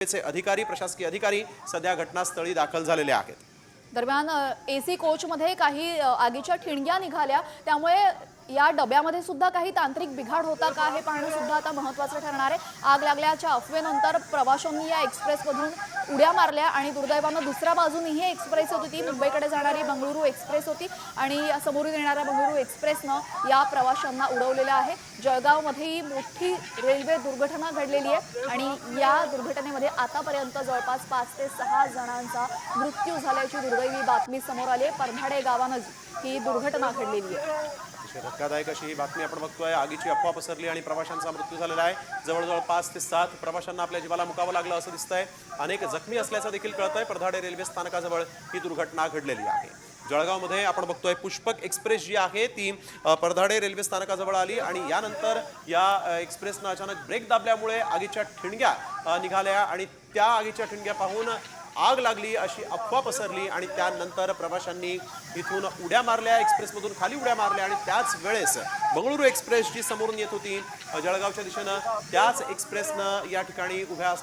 अधिकारी प्रशासकीय अधिकारी सध्या घटनास्थळी दाखल झालेले आहेत। दरम्यान एसी कोचमध्ये काही आगीच्या ठिणग्या निघाल्या, त्यामुळे या डब्यामध्ये सुद्धा काही तांत्रिक बिघाड होता का हे पाहणं सुद्धा आता महत्त्वाचं ठरणार आहे। आग लागल्याच्या अफवेनंतर प्रवाशांनी या एक्सप्रेसमधून उड्या मारल्या आणि दुर्दैवानं दुसऱ्या बाजूनेही एक्सप्रेस होती, ती मुंबईकडे जाणारी बंगळुरू एक्सप्रेस होती आणि समोरून येणाऱ्या बंगळुरू एक्सप्रेसनं या प्रवाशांना उडवलेलं आहे। जळगावमध्येही मोठी रेल्वे दुर्घटना घडलेली आहे आणि या दुर्घटनेमध्ये आतापर्यंत जवळपास 5 ते 6 जणांचा मृत्यू झाल्याची दुर्दैवी बातमी समोर आली आहे। परभाडे गावानजीक ही दुर्घटना घडलेली आहे। धक्कादायक अशी ही बातमी आपण बघतोय। आगीची अफवा पसरली आणि प्रवाशांचा मृत्यू झालेला आहे। जवळजवळ 5 ते 7 प्रवाशांना आपल्या जीवाला मुकावं लागलं असं दिसतंय। अनेक जखमी असल्याचं देखील कळतंय। परधाडे रेल्वे स्थानकाजवळ ही दुर्घटना घडलेली आहे। जळगावमध्ये आपण बघतोय पुष्पक एक्सप्रेस जी आहे ती परधाडे रेल्वे स्थानकाजवळ आली आणि यानंतर या एक्सप्रेसनं अचानक ब्रेक दाबल्यामुळे आगीच्या ठिणग्या निघाल्या आणि त्या आगीच्या ठिणग्या पाहून आग लागली अशी अफवा पसरली आणि त्यानंतर प्रवाशांनी इथून उड्या मारल्या, एक्सप्रेसमधून खाली उड्या मारल्या आणि त्याच वेळेस बंगळुरू एक्सप्रेस जी समोरून येत होती जळगावच्या दिशेनं, त्याच एक्सप्रेसनं या ठिकाणी उभ्या